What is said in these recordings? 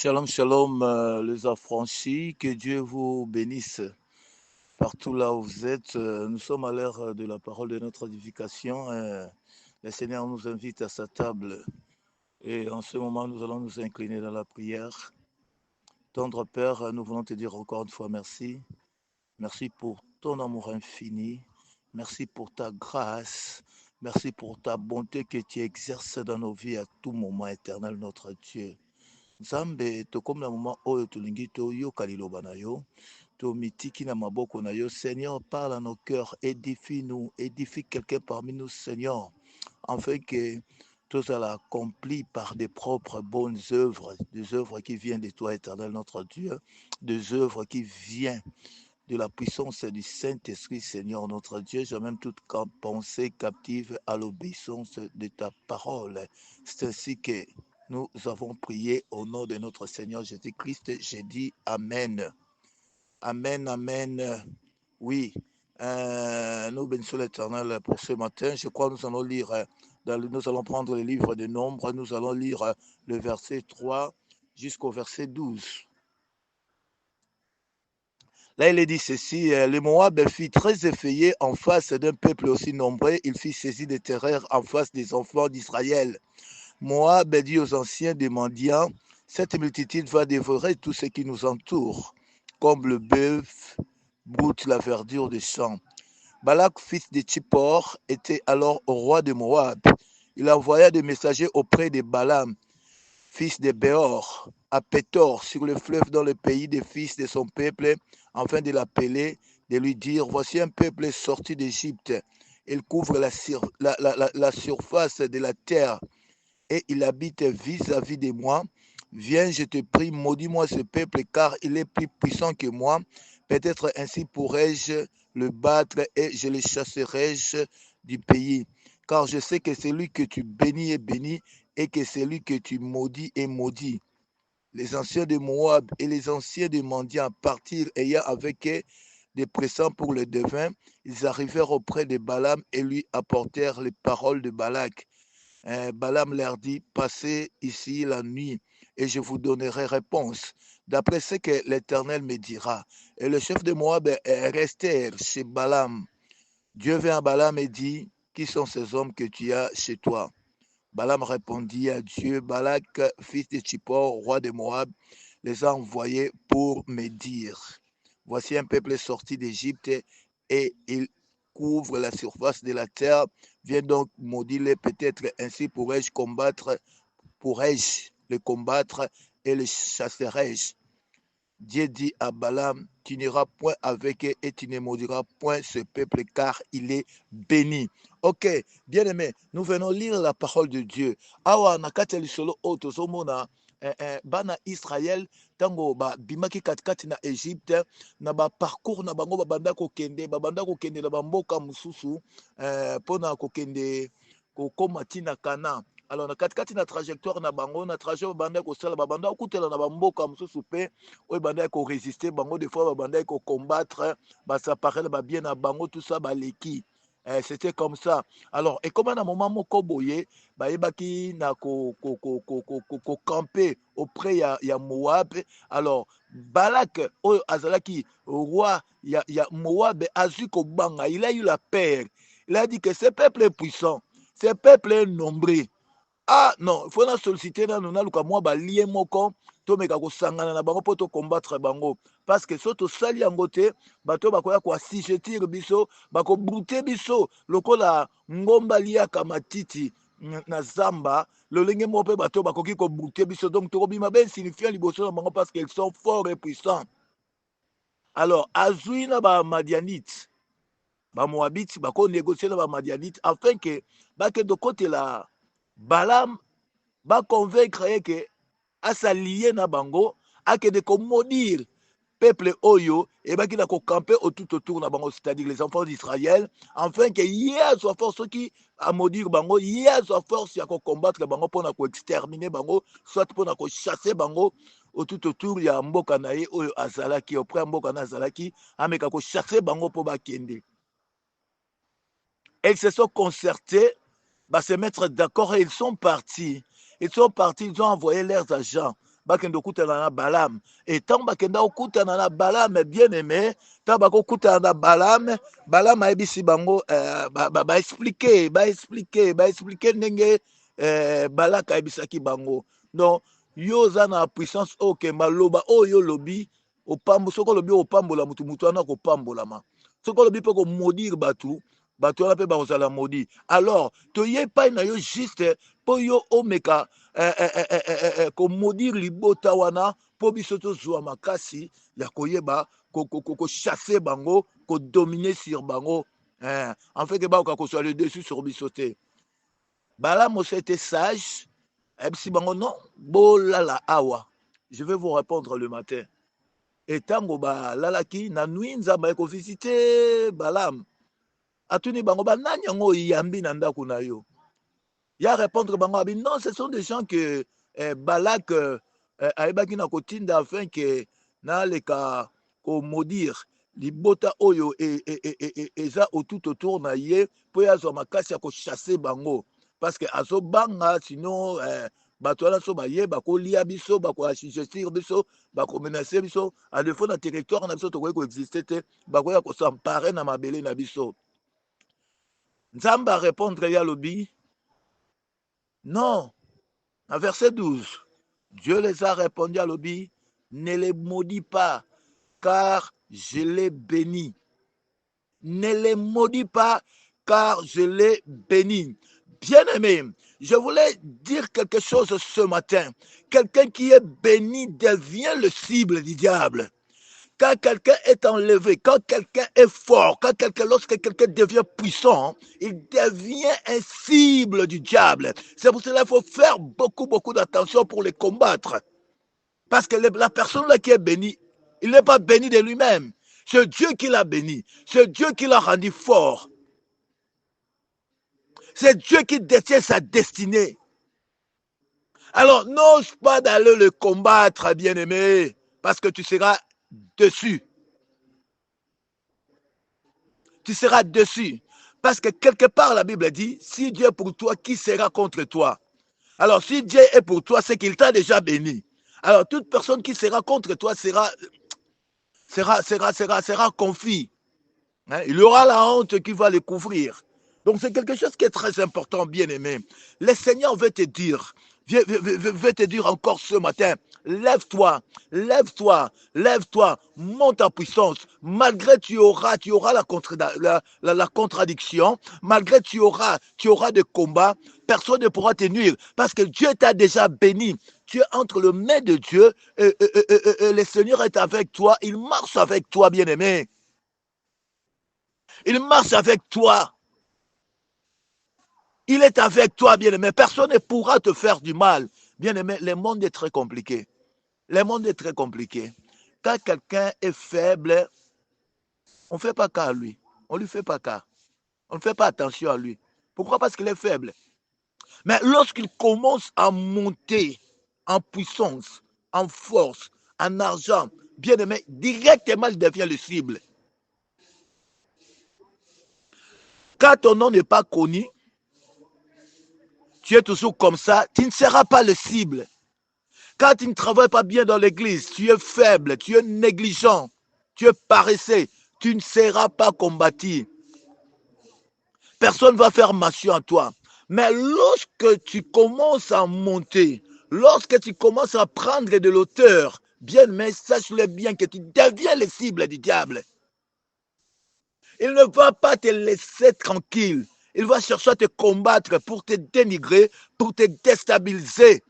Shalom, shalom, les affranchis, que Dieu vous bénisse partout là où vous êtes. Nous sommes à l'heure de la parole de notre édification. Le Seigneur nous invite à sa table et en ce moment, nous allons nous incliner dans la prière. Tendre Père, nous voulons te dire encore une fois merci. Merci pour ton amour infini. Merci pour ta grâce. Merci pour ta bonté que tu exerces dans nos vies à tout moment, éternel notre Dieu. Nzambe tokomi na moment oyo tolingi toyoka liloba na yo tomitiki na maboko na yo. Seigneur, parle à nos cœurs, édifie-nous, édifie quelqu'un parmi nous, Seigneur, afin que tout cela accompli par des propres bonnes œuvres, des œuvres qui viennent de toi, éternel notre Dieu, des œuvres qui viennent de la puissance du Saint-Esprit, Seigneur notre Dieu. J'ai même toute pensée captive à l'obéissance de ta parole. C'est ainsi que nous avons prié au nom de notre Seigneur Jésus-Christ. J'ai dit Amen. Amen, Amen. Oui, nous bénissons l'Éternel pour ce matin. Je crois que nous allons lire, nous allons prendre le livre de Nombres. Nous allons lire le verset 3 jusqu'au verset 12. Là, il est dit ceci, le Moab fut très effrayé en face d'un peuple aussi nombreux. Il fut saisi de terreur en face des enfants d'Israël. Moab dit aux anciens des mendiants, cette multitude va dévorer tout ce qui nous entoure, comme le bœuf broute la verdure des champs. Balak, fils de Tsippor, était alors au roi de Moab. Il envoya des messagers auprès de Balaam, fils de Béor, à Pétor, sur le fleuve dans le pays des fils de son peuple, afin de l'appeler, de lui dire, voici un peuple sorti d'Égypte. Il couvre la surface de la terre et il habite vis-à-vis de moi. Viens, je te prie, maudis-moi ce peuple, car il est plus puissant que moi. Peut-être ainsi pourrais-je le battre et je le chasserai-je du pays. Car je sais que celui que tu bénis est béni et que celui que tu maudis est maudit. Les anciens de Moab et les anciens de Mendian partirent ayant avec eux des présents pour le devin. Ils arrivèrent auprès de Balaam et lui apportèrent les paroles de Balak. Balaam leur dit, passez ici la nuit et je vous donnerai réponse, d'après ce que l'Éternel me dira. Et le chef de Moab est resté chez Balaam. Dieu vint à Balaam et dit, qui sont ces hommes que tu as chez toi? Balaam répondit à Dieu, Balak, fils de Tsippor, roi de Moab, les a envoyés pour me dire, voici un peuple sorti d'Égypte et il couvre la surface de la terre. Viens donc maudire-les, peut-être ainsi pourrais-je le combattre et le chasserai-je. Dieu dit à Balaam, tu n'iras point avec eux et tu ne maudiras point ce peuple car il est béni. Ok, bien aimé, nous venons lire la parole de Dieu. Awa nakati lisolo otozomona bana Israël tango ba bimaki katikati na Égypte na ba parcours na bango babanda kokende na bamboka mususu pona kokende kokoma tina Kana. Alors na katikati na trajectoire na bango na trajet babanda kosala babanda okutela na bamboka mususu pe oyo bandaki korésister bango des fois babandaki combattre basaparele babien na bango tout ça baleki. C'était comme ça. Alors et comme na moment moko boye bayebaki na camper auprès ya Moab. Alors Balak oyo azalaki roi ya Moab azui kobanga, il a eu la peur. Il a dit que ce peuple est puissant, ce peuple est nombreux. Ah non, il faut na solliciter na nuna luka mwa balie moko to meka kosangana na bango po to combattre bango parce que soto sali yango te bato bakoya ko assujettir biso bako brute biso lokola ngomba liaka matiti na zamba lolenge mo pe bato bakoki ko brute biso donc to bima ben signifiant liboso na bango parce qu'ils sont forts et puissants. Alors azui na ba Madianites ba Moabites bako négocier na ba Madianites afin que bake de côté la Balaam va convaincre que à s'allier na bango à que de maudire peuple oyo et bah qui n'a qu'au camper tout autour na bango, c'est-à-dire les enfants d'Israël, afin que hier soit force qui à maudire bango, hier soit force à combattre bango pour na exterminer bango, soit pour na chasser bango tout autour ya mboka na ye oyo azalaki auprès mboka na azalaki ameka ko chasser bango pour bakende. Ils se sont concertés, bah, se mettre d'accord et ils sont partis. Ils sont partis, ils ont envoyé leurs agents. bakende okutana na Balaam. Et tant bakenda okutana na Balaam, bien aimé, tant bakokutana na Balaam ayebisi bango expliquer ndenge Balak ayebisaki bango. Donc yo oza na puissance oyo maloba oyo lobi opambo soko lobi opambola mutu wana kopambolama. Soko lobi pe ko maudire batu wana pe bakozala maudit. Alors toye pa na yo juste po yo omeka ko maudire libota wana po biso tozwa makasi ya koyeba ko chasser bango, ko dominer sur bango. En fait que baoka ko soit le dessus sur biso te. Balaam aussi était sage. Et si bango non, bolala awa. Je vais vous répondre le matin. Et tango ba lalaki na nuit nzamba ko visiter Balaam. Atuni bango ba nani yango yambi na ndako na yo. Ya répondre bango abi non, ce sont des gens que Balak aibaki na kotinda afin que na leka ko maudire libota oyo eza tout autour na ye po ya zo makasi ya ko chasser bango. Parce que azo banga sinon bato wana so bayeba kolia biso bakoassujettir biso bakomenace biso à défaut na territoire na biso tokoki koexiste te bakoya kosampare na mabele na biso. Nzambe a répondre ya lobi non. À verset 12, Dieu les a répondu à lobi, ne les maudis pas car je les bénis. Ne les maudis pas car je les bénis. Bien-aimé, je voulais dire quelque chose ce matin. Quelqu'un qui est béni devient le cible du diable. Quand quelqu'un est enlevé, quand quelqu'un est fort, lorsque quelqu'un devient puissant, il devient un cible du diable. C'est pour cela qu'il faut faire beaucoup d'attention pour les combattre. Parce que la personne là qui est bénie, il n'est pas béni de lui-même. C'est Dieu qui l'a béni. C'est Dieu qui l'a rendu fort. C'est Dieu qui détient sa destinée. Alors, n'ose pas d'aller le combattre, bien-aimé, parce que tu seras dessus. Tu seras dessus. Parce que quelque part, la Bible dit, si Dieu est pour toi, qui sera contre toi? Alors, si Dieu est pour toi, c'est qu'il t'a déjà béni. Alors, toute personne qui sera contre toi sera confit. Hein? Il y aura la honte qui va le couvrir. Donc, c'est quelque chose qui est très important, bien-aimé. Le Seigneur veut te dire, veut te dire encore ce matin, lève-toi, monte en puissance. Malgré tu auras la contradiction, malgré tu auras des combats, personne ne pourra te nuire parce que Dieu t'a déjà béni. Tu es entre les mains de Dieu et le Seigneur est avec toi, il marche avec toi, bien-aimé. Il marche avec toi. Il est avec toi, bien-aimé. Personne ne pourra te faire du mal. Bien-aimé, le monde est très compliqué. Le monde est très compliqué. Quand quelqu'un est faible, on ne fait pas cas à lui. On ne lui fait pas cas. On ne fait pas attention à lui. Pourquoi? Parce qu'il est faible. Mais lorsqu'il commence à monter en puissance, en force, en argent, bien-aimé, directement, il devient le cible. Quand ton nom n'est pas connu, tu es toujours comme ça, tu ne seras pas le cible. Quand tu ne travailles pas bien dans l'église, tu es faible, tu es négligent, tu es paresseux, tu ne seras pas combattu. Personne ne va faire mention à toi. Mais lorsque tu commences à monter, lorsque tu commences à prendre de l'auteur, bien, mais sache-le bien que tu deviens le cible du diable. Il ne va pas te laisser tranquille. Il va chercher à te combattre pour te dénigrer, pour te déstabiliser,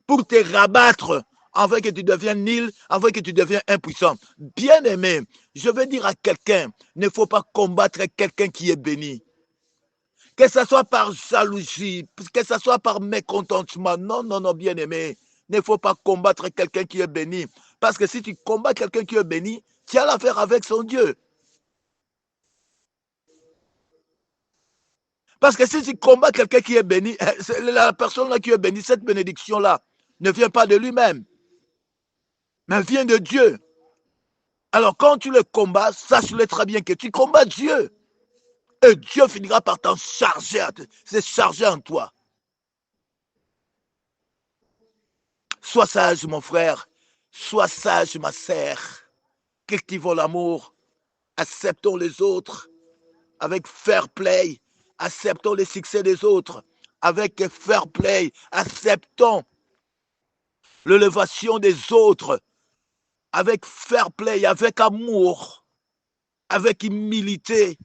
pour te rabattre, afin que tu deviennes nul, afin que tu deviennes impuissant. Bien-aimé, je veux dire à quelqu'un, il ne faut pas combattre quelqu'un qui est béni. Que ce soit par jalousie, que ce soit par mécontentement. Non, bien-aimé. Il ne faut pas combattre quelqu'un qui est béni. Parce que si tu combats quelqu'un qui est béni, tu as l'affaire avec son Dieu. Parce que si tu combats quelqu'un qui est béni, la personne là qui est bénie, cette bénédiction-là, ne vient pas de lui-même, mais vient de Dieu. Alors quand tu le combats, sache-le très bien que tu combats Dieu. Et Dieu finira par t'en charger, se charger en toi. Sois sage, mon frère. Sois sage, ma sœur. Cultivons l'amour. Acceptons les autres avec fair play. Acceptons les succès des autres avec fair play. Acceptons l'élévation des autres avec fair play, avec amour, avec humilité.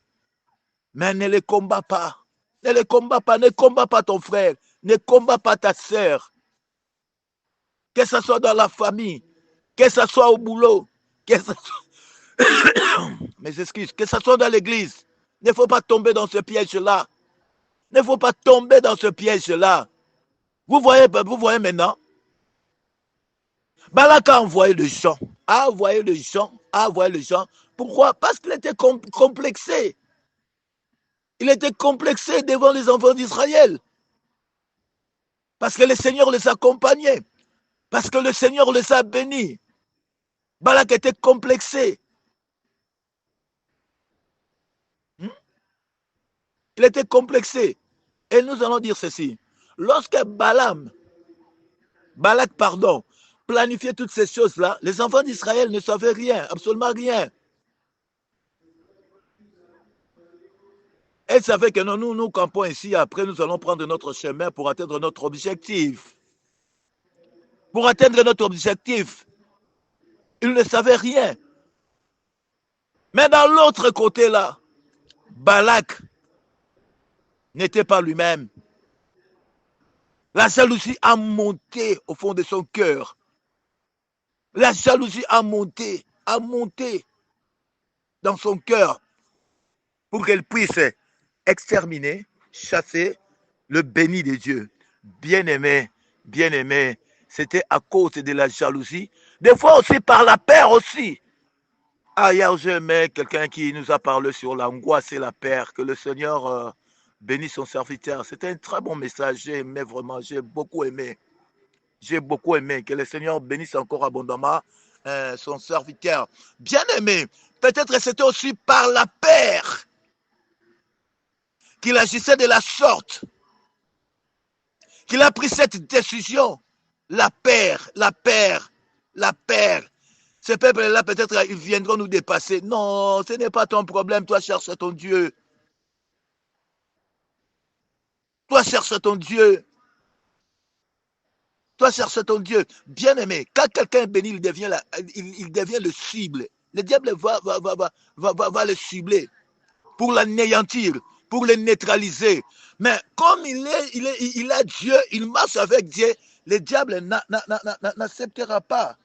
Mais ne les combats pas. Ne les combats pas. Ne combats pas ton frère. Ne combats pas ta sœur. Que ce soit dans la famille, que ce soit au boulot, que ce soit... Mes excuses, que ce soit dans l'église. Il ne faut pas tomber dans ce piège-là. Il ne faut pas tomber dans ce piège-là. Vous voyez maintenant, Balak a envoyé le gens. Pourquoi? Parce qu'il était complexé. Il était complexé devant les enfants d'Israël. Parce que le Seigneur les accompagnait. Parce que le Seigneur les a bénis. Balak était complexé. Il était complexé. Et nous allons dire ceci. Lorsque Balak, planifiait toutes ces choses-là, les enfants d'Israël ne savaient rien, absolument rien. Elle savait que non, nous campons ici, après nous allons prendre notre chemin pour atteindre notre objectif. Pour atteindre notre objectif. Ils ne savaient rien. Mais dans l'autre côté là, Balak n'était pas lui-même. La jalousie a monté au fond de son cœur. La jalousie a monté dans son cœur pour qu'elle puisse exterminer, chasser le béni de Dieu. Bien-aimé, c'était à cause de la jalousie. Des fois aussi par la peur aussi. Ah, hier, j'aimais quelqu'un qui nous a parlé sur l'angoisse et la peur. Que le Seigneur bénisse son serviteur. C'était un très bon message. J'ai aimé vraiment. J'ai beaucoup aimé. Que le Seigneur bénisse encore abondamment son serviteur. Bien aimé. Peut-être c'était aussi par la peur qu'il agissait de la sorte. Qu'il a pris cette décision. La peur. Ces peuples-là, peut-être, ils viendront nous dépasser. Non, ce n'est pas ton problème. Toi, cherche ton Dieu. Toi, cherche ton Dieu. Toi, cherche ton Dieu. Bien-aimé, quand quelqu'un est béni, il devient le cible. Le diable va le cibler pour l'anéantir, pour le neutraliser. Mais comme il a Dieu, il marche avec Dieu, le diable n'acceptera pas.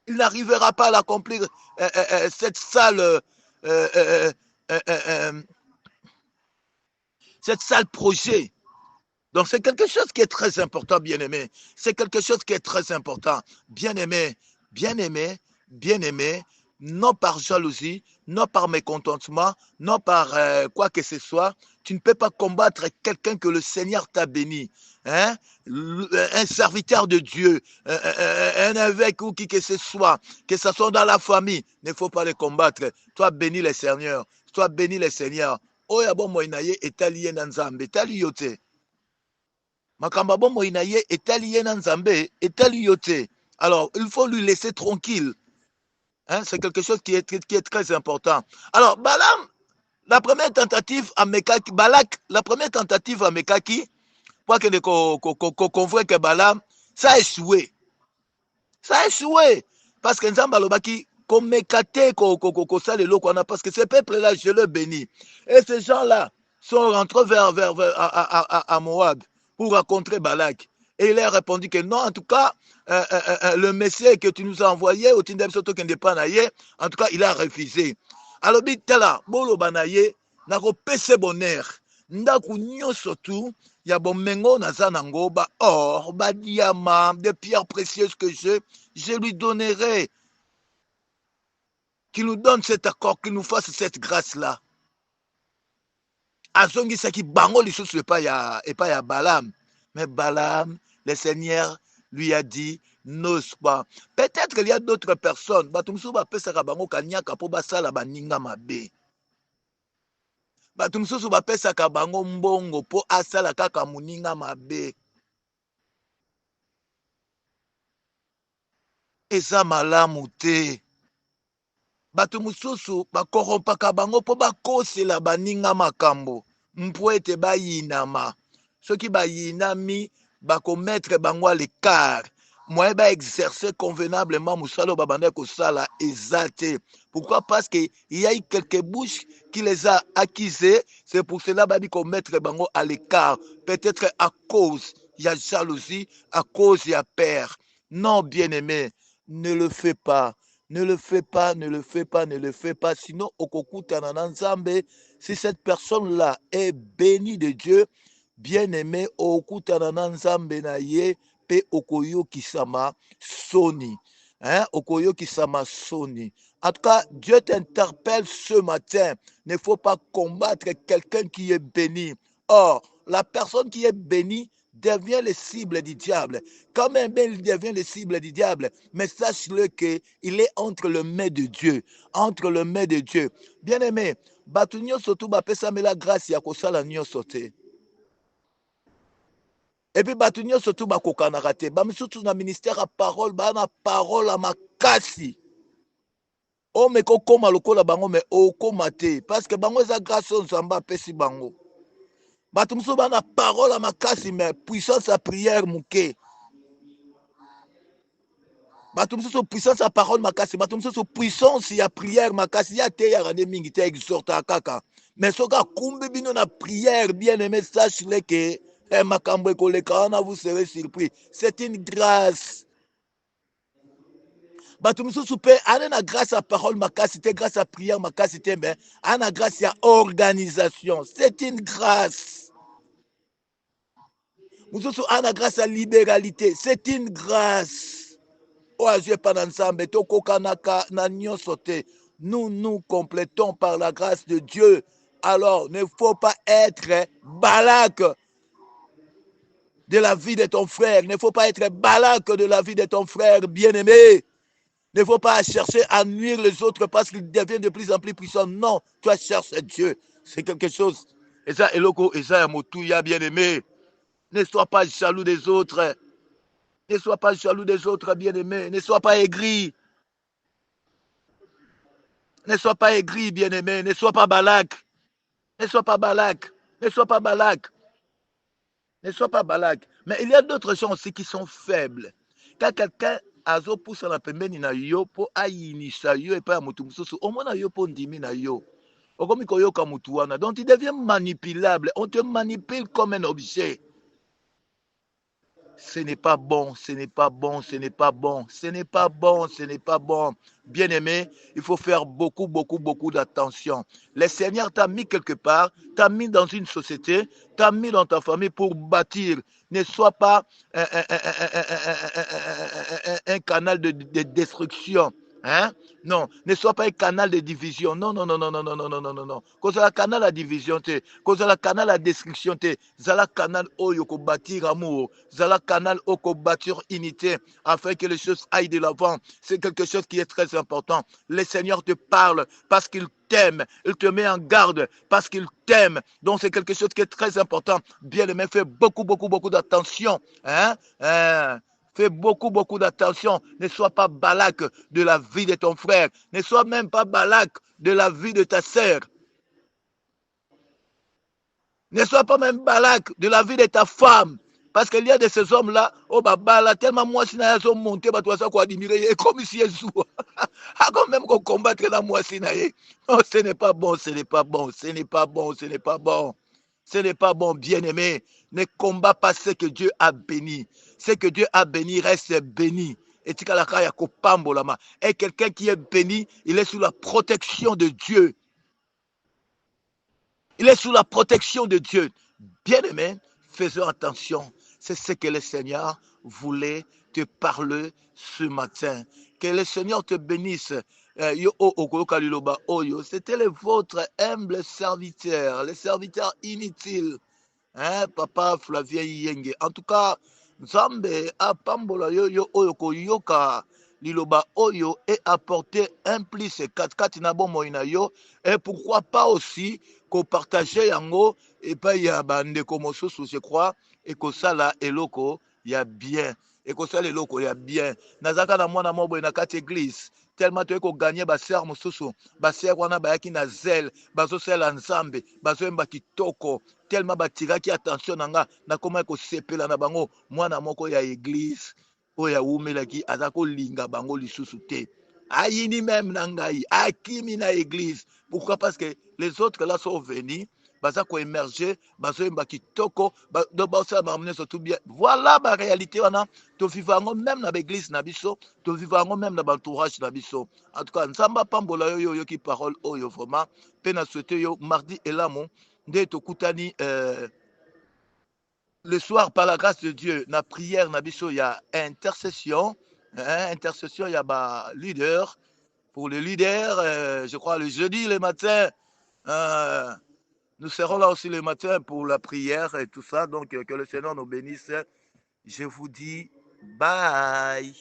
Il n'arrivera pas à l'accomplir cette sale projet. Donc c'est quelque chose qui est très important, bien-aimé. C'est quelque chose qui est très important. Bien-aimé, non par jalousie, non par mécontentement, non par quoi que ce soit. Tu ne peux pas combattre quelqu'un que le Seigneur t'a béni. Hein? Un serviteur de Dieu, un évêque ou qui que ce soit dans la famille, il ne faut pas les combattre. Toi, bénis le Seigneur. Toi, bénis le Seigneur. Oya bon moinaye etali nzambe, etali yote. Makamba bon moinaye etali nzambe, etali yote. Alors, il faut lui laisser tranquille. Hein, c'est quelque chose qui est très important. Alors, Balak, la première tentative à Mekaki, pour que convoie que Balaam, ça a échoué. Parce que Nzamba Lobaki, parce que ces peuples-là, je le bénis. Et ces gens-là sont rentrés à Moab pour rencontrer Balak. Et il a répondu que non, en tout cas, le Messie que tu nous as envoyé, en tout cas, il a refusé. Alors, bitala, bolo banaye, nako pese bonheur. Ndaku nyo surtout, ya bomengo naza nango, ba or, ba diamant, des pierres précieuses que je lui donnerai. Qu'il nous donne cet accord, qu'il nous fasse cette grâce-là. Azongi saki bango lisusu epai ya Balaam. Mais Balaam, le Seigneur lui a dit, n'ose pas. Peut-être qu'il y a d'autres personnes, batumsu ba pesaka bango kanyaka po basala baninga mabe. Batumsu ba pesaka bango mbongo po asala kaka muninga mabe. eza malamu te. Bato mususu bakorompaka bango mpo bakosela baninga makambo mpo ete bayinama. Soki bayinami bakomettre bango à l'écart. Moyen exercer convenablement musalo babanda kosala eza te. Pourquoi? Parce qu'il y a eu quelques bouches qui les a accusés. C'est pour cela babi mettre bango à l'écart. Peut-être à cause il y a jalousie, à cause il y a peur. Non, bien-aimé, ne le fais pas. Ne le fais pas, ne le fais pas, ne le fais pas. Sinon, Okokuta Nananzambe, si cette personne-là est bénie de Dieu, bien-aimé, Okuta Nananzambe na ye, pe Okoyo Kisama Soni. Hein? Okoyo Kisama Soni. En tout cas, Dieu t'interpelle ce matin. Il ne faut pas combattre quelqu'un qui est béni. Or, la personne qui est bénie devient le cible du diable. Quand même, il devient le cible du diable. Mais sache-le qu'il est entre les mains de Dieu. Entre les mains de Dieu. Bien-aimé, Batunyo Sotou Bapesa me la grâce ya kosala nyonso te. Et puis Batunyo Sotou Bakokanaka te. Bamisutu na ministère à parole, na parole à makasi. O me kokoma lokola bango me okoma te. Parce que bango eza grâce Nzamba pesi bango. Batumso bana parole à makasi mais puissance à prière muke. Batumso puissance à parole makasi, batumso puissance à prière makasi ya te ya rande mingi te exhorta kaka. Mais soka kumbi bino na prière bien-aimé, sache-le que makambo ekoleka na vous serez surpris. C'est une grâce. Batumso pe ana na grâce à parole makasi te, grâce à prière makasi te, mais ana grâce à organisation. C'est une grâce. Nous avons la grâce à libéralité. C'est une grâce. Nous nous complétons par la grâce de Dieu. Alors, ne faut pas être Balak de la vie de ton frère. Ne faut pas être Balak de la vie de ton frère bien-aimé. Ne faut pas chercher à nuire les autres parce qu'ils deviennent de plus en plus puissants. Non, toi cherches Dieu. C'est quelque chose. Et ça, Eloko, et ça, Motouya bien-aimé. Ne sois pas jaloux des autres. Ne sois pas jaloux des autres, bien-aimé. Ne sois pas aigri. Ne sois pas aigri, bien-aimé. Ne sois pas Balak. Ne sois pas Balak. Ne sois pas Balak. Ne sois pas Balak. Mais il y a d'autres gens aussi qui sont faibles. Quand quelqu'un azo pousse la pembeni na yo po ayinisa yo et pas mutu mususu, au moins yo po ndimi na yo. Okomi koyoka mutu wana. Donc il devient manipulable. On te manipule comme un objet. Ce n'est pas bon, ce n'est pas bon, ce n'est pas bon, ce n'est pas bon, ce n'est pas bon. Bien-aimé, il faut faire beaucoup, beaucoup, beaucoup d'attention. Le Seigneur t'a mis quelque part, t'a mis dans une société, t'a mis dans ta famille pour bâtir. Ne sois pas un canal de destruction. Hein? Non, ne sois pas un canal de division. Non, non, non, non, non, non, non, non, non, non, non. Cause la canal à division, cause la canal à destruction, zala canal oyo ko bâtir amour, zala canal oko bâtir unité, afin que les choses aillent de l'avant. C'est quelque chose qui est très important. Le Seigneur te parle parce qu'il t'aime, il te met en garde parce qu'il t'aime. Donc c'est quelque chose qui est très important. Bien aimé, fais beaucoup, beaucoup, beaucoup d'attention. Hein? Fais beaucoup, beaucoup d'attention. Ne sois pas Balak de la vie de ton frère. Ne sois même pas Balak de la vie de ta sœur. Ne sois pas même Balak de la vie de ta femme. Parce qu'il y a de ces hommes-là, oh bah tellement moi si na sont montés, bah toi ça quoi admirer, comme si Jésus. Ah quand même qu'on combattre la moi si non, ce n'est pas bon, ce n'est pas bon, ce n'est pas bon, ce n'est pas bon. Ce n'est pas bon, bien-aimé. Ne combat pas ce que Dieu a béni. Ce que Dieu a béni reste béni. Et quelqu'un qui est béni, il est sous la protection de Dieu. Il est sous la protection de Dieu. Bien-aimé, faisons attention. C'est ce que le Seigneur voulait te parler ce matin. Que le Seigneur te bénisse. C'était le votre humble serviteur, le serviteur inutile. Hein, Papa Flavien Yenge. En tout cas, Nzambe apambola yo oyo koyoka liloba oyo et apporter un plus 4 na bon moina yo et pourquoi pas aussi ko partager yango et pas ya bande comme je crois et que ça là eloko ya bien ekosala eloko ya bien. Nazaka na mwana moko boye na kati église tellement toyei koganye basere mosusu basere wana bayaki na zele bazosala nzambe bazoyemba kitoko tellement batiraki attention na nga nakoma kosepela na bango mwana moko ya église oyo awumelaki aza kolinga bango lisusu te ayini même na ngai akimi na église. Pourquoi? Parce que les autres là sont venus baza koémerger bazoyemba kitoko basala makambo nyonso tout bien. Voilà baréalité wana toviva yango même na baeglise na biso toviva yango même na baentourage na biso. En tout cas nzambe apambola yo yo oyoki parole oyo vraiment mpe na souhaite yo mardi elamu nde tokutani le soir par la grâce de Dieu na prière na biso ya intercession, hein, intercession ya ba leader pour les leaders je crois le jeudi le matin nous serons là aussi le matin pour la prière et tout ça. Donc, que le Seigneur nous bénisse. Je vous dis bye.